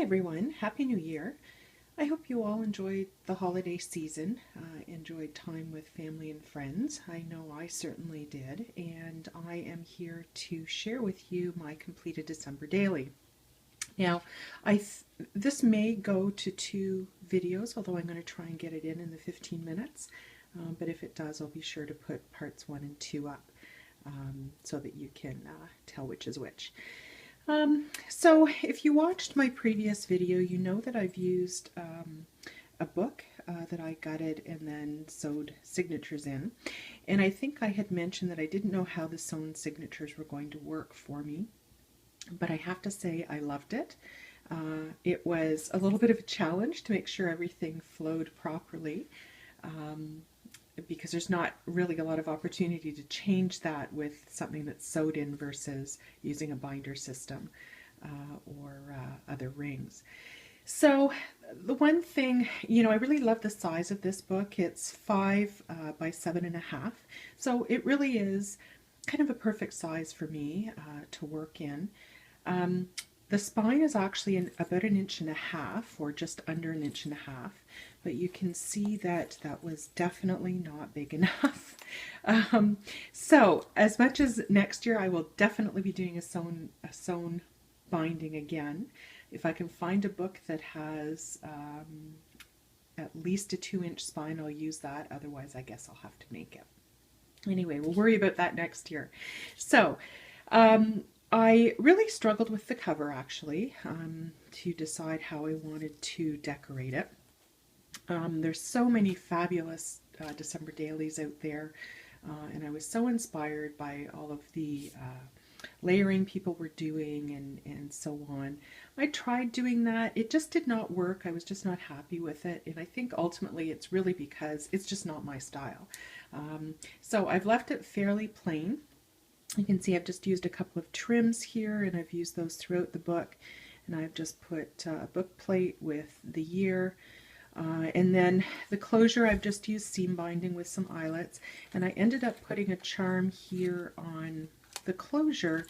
everyone, Happy New Year. I hope you all enjoyed the holiday season, enjoyed time with family and friends. I know I certainly did, and I am here to share with you my completed December daily. Now, this may go to 2 videos, although I'm going to try and get it in the 15 minutes. But if it does, I'll be sure to put parts 1 and 2 up so that you can tell which is which. So if you watched my previous video, you know that I've used a book that I gutted and then sewed signatures in. And I think I had mentioned that I didn't know how the sewn signatures were going to work for me, but I have to say I loved it. It was a little bit of a challenge to make sure everything flowed properly. Because there's not really a lot of opportunity to change that with something that's sewed in versus using a binder system or other rings. So the one thing, I really love the size of this book. It's 5 by 7.5, so it really is kind of a perfect size for me to work in. The spine is actually about 1.5 inches or just under 1.5 inches, but you can see that that was definitely not big enough. So as much as next year I will definitely be doing a sewn binding again. If I can find a book that has at least a 2-inch spine, I'll use that. Otherwise, I guess I'll have to make it. Anyway, we'll worry about that next year. So I really struggled with the cover actually to decide how I wanted to decorate it. There's so many fabulous December dailies out there, and I was so inspired by all of the layering people were doing and so on. I tried doing that. It just did not work. I was just not happy with it, and I think ultimately it's really because it's just not my style. So I've left it fairly plain. You can see I've just used a couple of trims here, and I've used those throughout the book, and I've just put a book plate with the year. And then the closure, I've just used seam binding with some eyelets, and I ended up putting a charm here on the closure,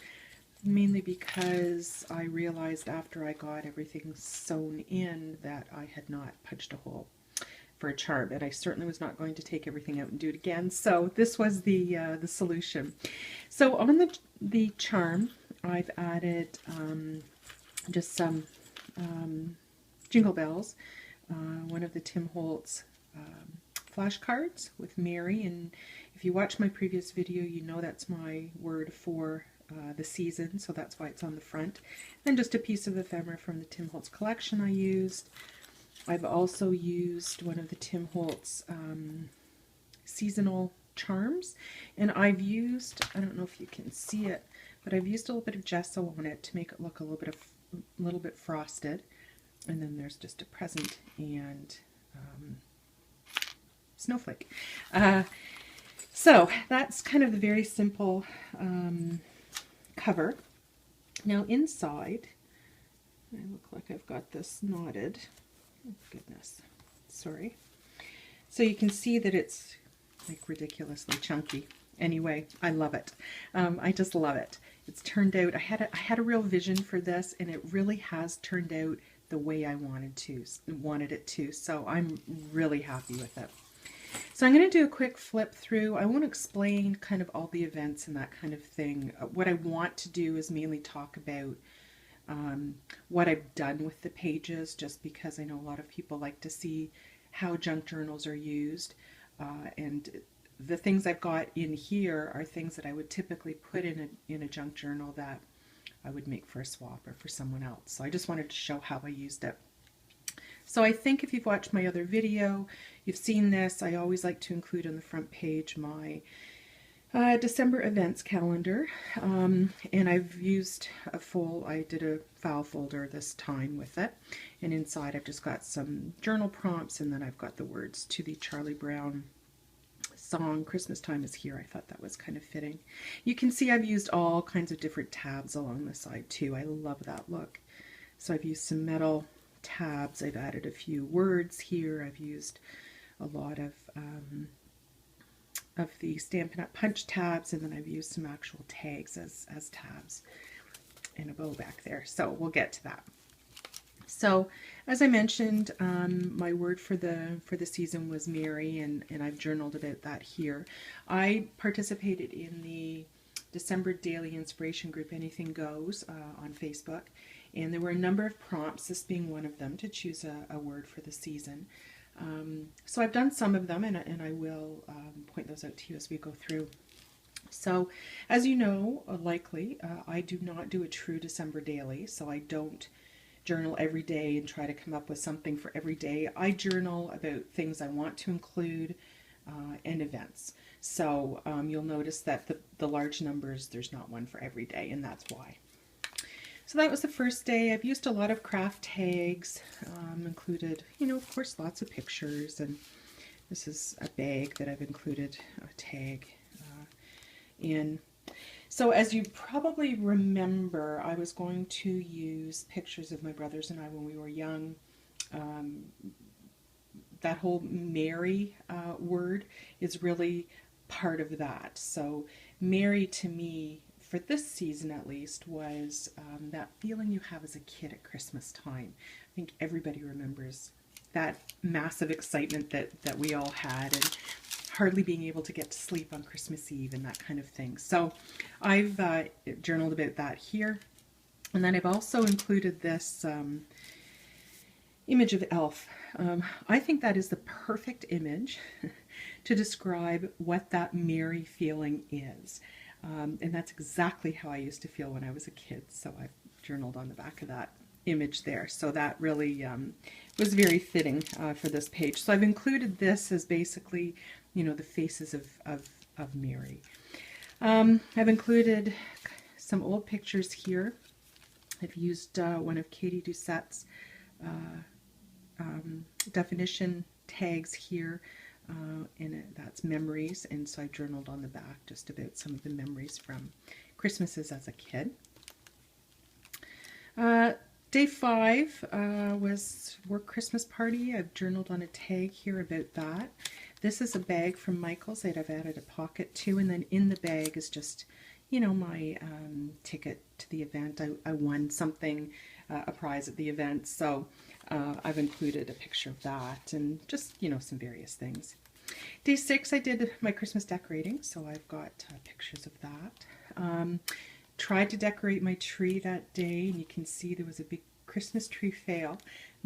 mainly because I realized after I got everything sewn in that I had not punched a hole for a charm, and I certainly was not going to take everything out and do it again. So this was the solution. So on the charm, I've added just some jingle bells. One of the Tim Holtz flashcards with Mary, and if you watch my previous video, you know that's my word for the season, so that's why it's on the front. And just a piece of ephemera from the Tim Holtz collection I used. I've also used one of the Tim Holtz seasonal charms, and I've used, I don't know if you can see it, but I've used a little bit of gesso on it to make it look a little bit frosted. And then there's just a present and snowflake. So that's kind of the very simple cover. Now inside, I look like I've got this knotted. Oh goodness, sorry. So you can see that it's like ridiculously chunky. Anyway, I love it. I just love it. It's turned out, I had a real vision for this, and it really has turned out the way I wanted it to. So I'm really happy with it. So I'm going to do a quick flip through. I won't explain kind of all the events and that kind of thing. What I want to do is mainly talk about what I've done with the pages, just because I know a lot of people like to see how junk journals are used, and the things I've got in here are things that I would typically put in a junk journal that I would make for a swap or for someone else. So I just wanted to show how I used it. So I think if you've watched my other video, you've seen this. I always like to include on the front page my December events calendar, and I've used I did a file folder this time with it, and inside I've just got some journal prompts, and then I've got the words to the Charlie Brown song, Christmas Time is Here. I thought that was kind of fitting. You can see I've used all kinds of different tabs along the side too. I love that look. So I've used some metal tabs. I've added a few words here. I've used a lot of the Stampin' Up! Punch tabs, and then I've used some actual tags as tabs and a bow back there. So we'll get to that. So, as I mentioned, my word for the season was Mary, and I've journaled about that here. I participated in the December Daily Inspiration Group, Anything Goes, on Facebook, and there were a number of prompts, this being one of them, to choose a word for the season. So I've done some of them, and I will point those out to you as we go through. So, as you know, likely, I do not do a true December daily, so I don't journal every day and try to come up with something for every day. I journal about things I want to include and events. So you'll notice that the large numbers, there's not one for every day, and that's why. So that was the first day. I've used a lot of craft tags, included, of course, lots of pictures, and this is a bag that I've included a tag in. So as you probably remember, I was going to use pictures of my brothers and I when we were young. That whole Mary word is really part of that. So Mary, to me, for this season at least, was that feeling you have as a kid at Christmas time. I think everybody remembers that massive excitement that we all had, and hardly being able to get to sleep on Christmas Eve and that kind of thing. So I've journaled about that here. And then I've also included this image of Elf. I think that is the perfect image to describe what that merry feeling is. And that's exactly how I used to feel when I was a kid. So I've journaled on the back of that image there. So that really was very fitting for this page. So I've included this as basically, the faces of Mary. I've included some old pictures here. I've used one of Katie Doucette's definition tags here, and that's memories, and so I journaled on the back just about some of the memories from Christmases as a kid. Day 5 was work Christmas party. I've journaled on a tag here about that. This is a bag from Michaels that I've added a pocket to, and then in the bag is just, my ticket to the event. I won something, a prize at the event, so I've included a picture of that and just, some various things. Day 6, I did my Christmas decorating, so I've got pictures of that. Tried to decorate my tree that day, and you can see there was a big Christmas tree fail.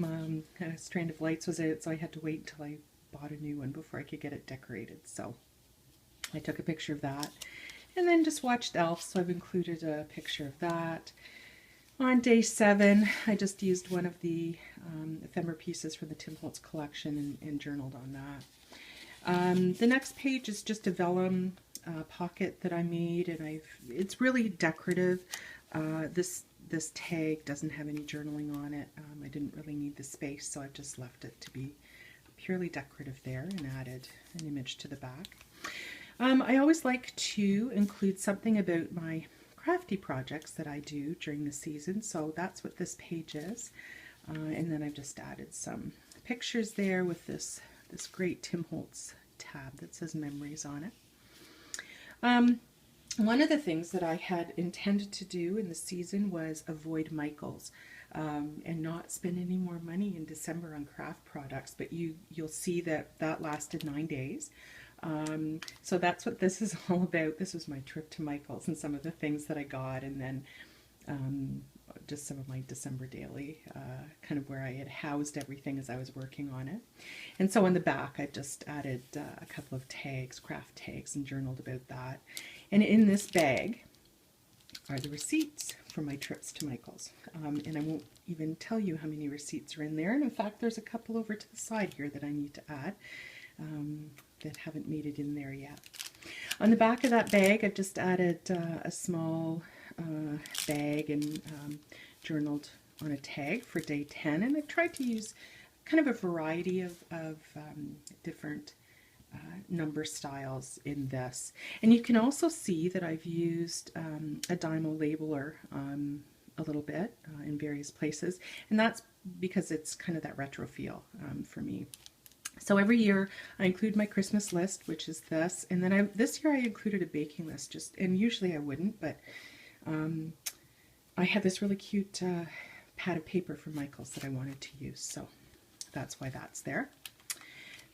A strand of lights was out, so I had to wait until I bought a new one before I could get it decorated. So I took a picture of that, and then just watched Elf, so I've included a picture of that. On day 7, I just used one of the ephemera pieces from the Tim Holtz collection and journaled on that. The next page is just a vellum pocket that I made, and it's really decorative. This tag doesn't have any journaling on it. I didn't really need the space, so I've just left it to be purely decorative there and added an image to the back. I always like to include something about my crafty projects that I do during the season, so that's what this page is. And then I've just added some pictures there with this great Tim Holtz tab that says memories on it. One of the things that I had intended to do in the season was avoid Michaels and not spend any more money in December on craft products, but you'll see that lasted 9 days. So that's what this is all about. This was my trip to Michaels and some of the things that I got, and then just some of my December daily, kind of where I had housed everything as I was working on it. And so on the back, I've just added a couple of tags, craft tags, and journaled about that. And in this bag are the receipts for my trips to Michaels. And I won't even tell you how many receipts are in there. And in fact, there's a couple over to the side here that I need to add that haven't made it in there yet. On the back of that bag, I've just added a small bag and journaled on a tag for day 10. And I've tried to use kind of a variety of different number styles in this. And you can also see that I've used a Dymo labeler a little bit in various places, and that's because it's kind of that retro feel for me. So every year I include my Christmas list, which is this, and then this year I included a baking list, and usually I wouldn't, but I had this really cute pad of paper from Michaels that I wanted to use, so that's why that's there.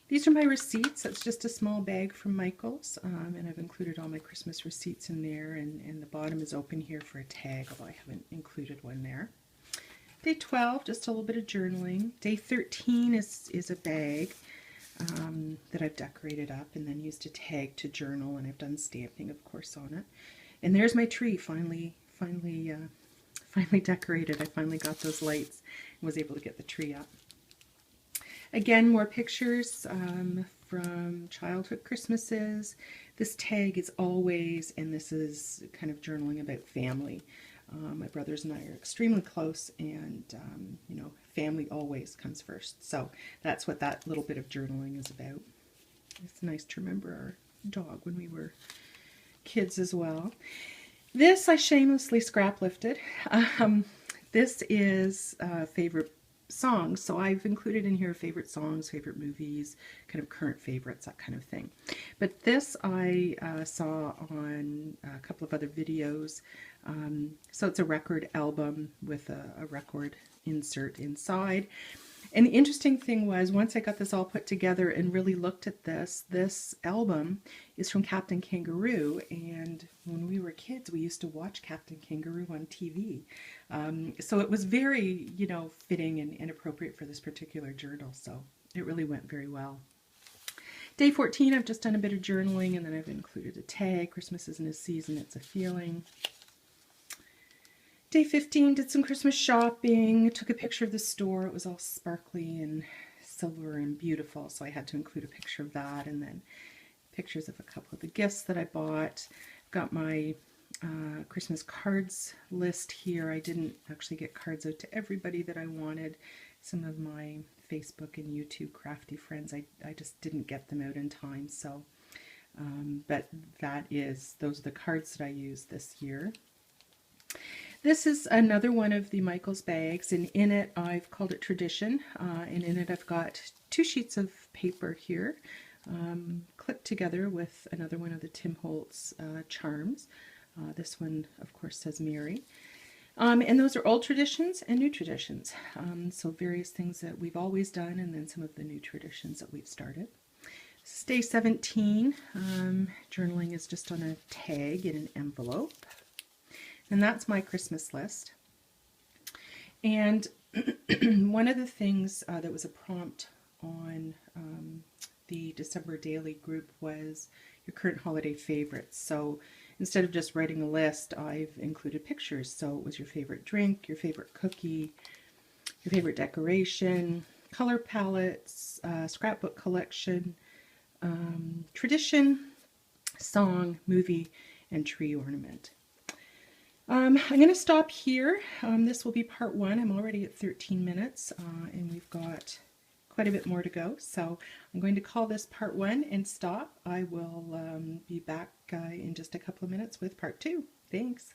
These are my receipts. That's just a small bag from Michaels, and I've included all my Christmas receipts in there, and the bottom is open here for a tag, although I haven't included one there. Day 12, just a little bit of journaling. Day 13 is a bag that I've decorated up and then used a tag to journal, and I've done stamping, of course, on it. And there's my tree, finally decorated. I finally got those lights and was able to get the tree up. Again, more pictures from childhood Christmases. This tag is always, and this is kind of journaling about family. My brothers and I are extremely close, and you know, family always comes first. So that's what that little bit of journaling is about. It's nice to remember our dog when we were kids as well. This I shamelessly scrap lifted. This is favorite songs, so I've included in here favorite songs, favorite movies, kind of current favorites, that kind of thing. But this I saw on a couple of other videos. So it's a record album with a record insert inside. And the interesting thing was, once I got this all put together and really looked at this album is from Captain Kangaroo, and when we were kids we used to watch Captain Kangaroo on TV. So it was very, you know, fitting and appropriate for this particular journal, so it really went very well. Day 14, I've just done a bit of journaling, and then I've included a tag. Christmas isn't a season, it's a feeling. Day 15, did some Christmas shopping, took a picture of the store. It was all sparkly and silver and beautiful, so I had to include a picture of that, and then pictures of a couple of the gifts that I bought. I've got my Christmas cards list here. I didn't actually get cards out to everybody that I wanted. Some of my Facebook and YouTube crafty friends, I just didn't get them out in time, so but those are the cards that I used this year. This is another one of the Michaels bags, and in it I've called it Tradition, and in it I've got 2 sheets of paper here clipped together with another one of the Tim Holtz charms. This one, of course, says Mary. And those are old traditions and new traditions, so various things that we've always done, and then some of the new traditions that we've started. This is day 17. Journaling is just on a tag in an envelope. And that's my Christmas list. And one of the things that was a prompt on the December Daily group was your current holiday favorites. So instead of just writing a list, I've included pictures. So it was your favorite drink, your favorite cookie, your favorite decoration, color palettes, scrapbook collection, tradition, song, movie, and tree ornament. I'm going to stop here. This will be part 1. I'm already at 13 minutes, and we've got quite a bit more to go. So I'm going to call this part 1 and stop. I will be back in just a couple of minutes with part 2. Thanks.